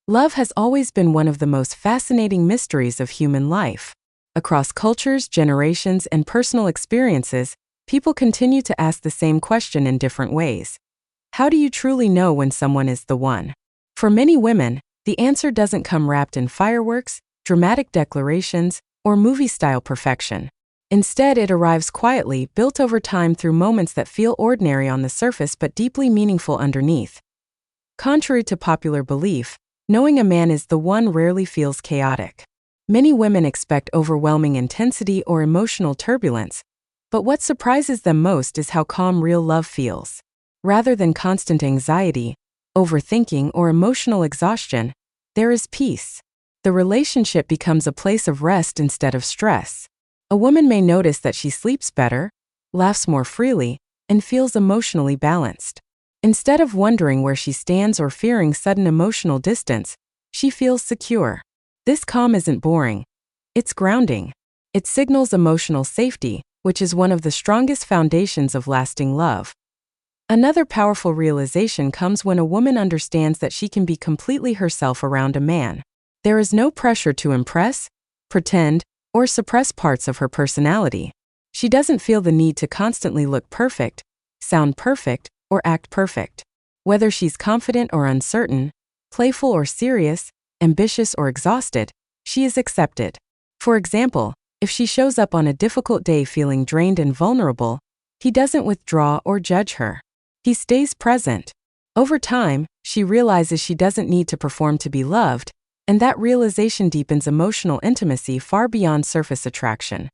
Love has always been one of the most fascinating mysteries of human life. Across cultures, generations, and personal experiences, people continue to ask the same question in different ways. How do you truly know when someone is the one? For many women, the answer doesn't come wrapped in fireworks, dramatic declarations, or movie-style perfection. Instead, it arrives quietly, built over time through moments that feel ordinary on the surface but deeply meaningful underneath. Contrary to popular belief, knowing a man is the one rarely feels chaotic. Many women expect overwhelming intensity or emotional turbulence, but what surprises them most is how calm real love feels. Rather than constant anxiety, overthinking, or emotional exhaustion, there is peace. The relationship becomes a place of rest instead of stress. A woman may notice that she sleeps better, laughs more freely, and feels emotionally balanced. Instead of wondering where she stands or fearing sudden emotional distance, she feels secure. This calm isn't boring. It's grounding. It signals emotional safety, which is one of the strongest foundations of lasting love. Another powerful realization comes when a woman understands that she can be completely herself around a man. There is no pressure to impress, pretend, or suppress parts of her personality. She doesn't feel the need to constantly look perfect, sound perfect, or act perfect. Whether she's confident or uncertain, playful or serious, ambitious or exhausted, she is accepted. For example, if she shows up on a difficult day feeling drained and vulnerable, he doesn't withdraw or judge her. He stays present. Over time, she realizes she doesn't need to perform to be loved, and that realization deepens emotional intimacy far beyond surface attraction.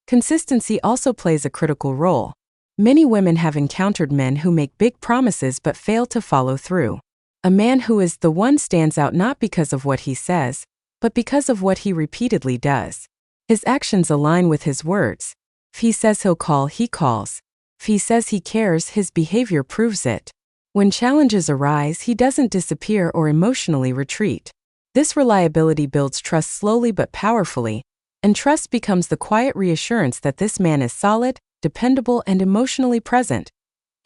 Consistency also plays a critical role. Many women have encountered men who make big promises but fail to follow through. A man who is the one stands out not because of what he says, but because of what he repeatedly does. His actions align with his words. If he says he'll call, he calls. If he says he cares, his behavior proves it. When challenges arise, he doesn't disappear or emotionally retreat. This reliability builds trust slowly but powerfully, and trust becomes the quiet reassurance that this man is solid, dependable, and emotionally present.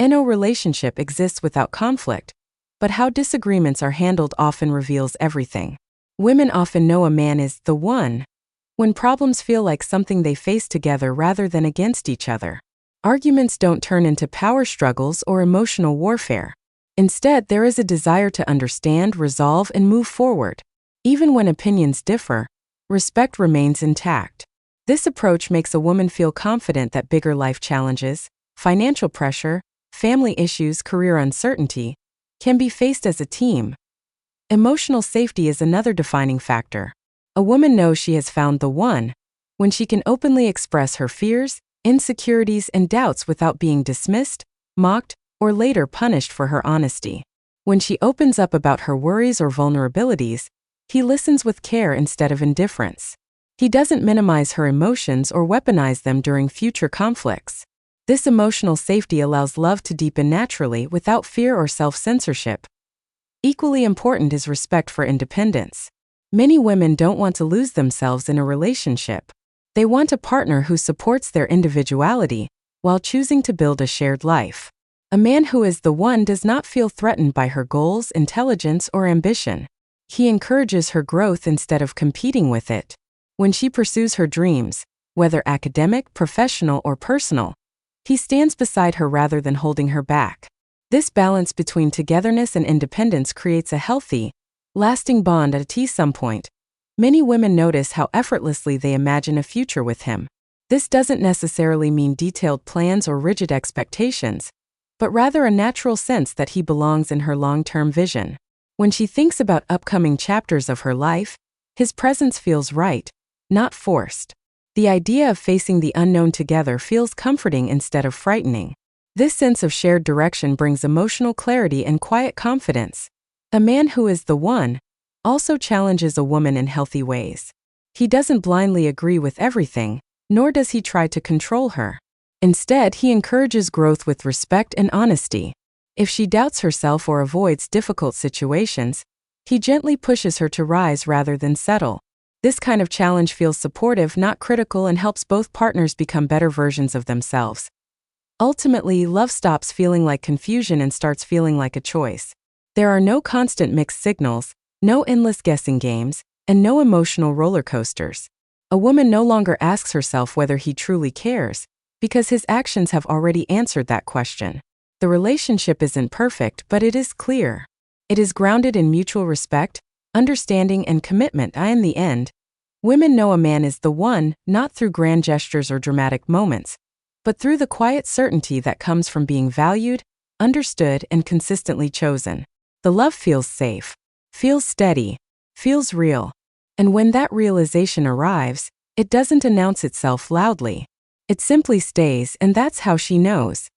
No relationship exists without conflict, but how disagreements are handled often reveals everything. Women often know a man is the one when problems feel like something they face together rather than against each other. Arguments don't turn into power struggles or emotional warfare. Instead, there is a desire to understand, resolve, and move forward. Even when opinions differ, respect remains intact. This approach makes a woman feel confident that bigger life challenges, financial pressure, family issues, career uncertainty, can be faced as a team. Emotional safety is another defining factor. A woman knows she has found the one when she can openly express her fears, insecurities, and doubts without being dismissed, mocked, or later punished for her honesty. When she opens up about her worries or vulnerabilities, he listens with care instead of indifference. He doesn't minimize her emotions or weaponize them during future conflicts. This emotional safety allows love to deepen naturally without fear or self-censorship. Equally important is respect for independence. Many women don't want to lose themselves in a relationship. They want a partner who supports their individuality while choosing to build a shared life. A man who is the one does not feel threatened by her goals, intelligence, or ambition. He encourages her growth instead of competing with it. When she pursues her dreams, whether academic, professional, or personal, he stands beside her rather than holding her back. This balance between togetherness and independence creates a healthy, lasting bond. At some point, many women notice how effortlessly they imagine a future with him. This doesn't necessarily mean detailed plans or rigid expectations, but rather a natural sense that he belongs in her long-term vision. When she thinks about upcoming chapters of her life, his presence feels right, not forced. The idea of facing the unknown together feels comforting instead of frightening. This sense of shared direction brings emotional clarity and quiet confidence. A man who is the one also challenges a woman in healthy ways. He doesn't blindly agree with everything, nor does he try to control her. Instead, he encourages growth with respect and honesty. If she doubts herself or avoids difficult situations, he gently pushes her to rise rather than settle. This kind of challenge feels supportive, not critical, and helps both partners become better versions of themselves. Ultimately, love stops feeling like confusion and starts feeling like a choice. There are no constant mixed signals, No endless guessing games, and no emotional roller coasters. A woman no longer asks herself whether he truly cares, because his actions have already answered that question. The relationship isn't perfect, but it is clear. It is grounded in mutual respect, understanding, and commitment. In the end, women know a man is the one, not through grand gestures or dramatic moments, but through the quiet certainty that comes from being valued, understood, and consistently chosen. The love feels safe, feels steady, feels real. And when that realization arrives, it doesn't announce itself loudly. It simply stays, and that's how she knows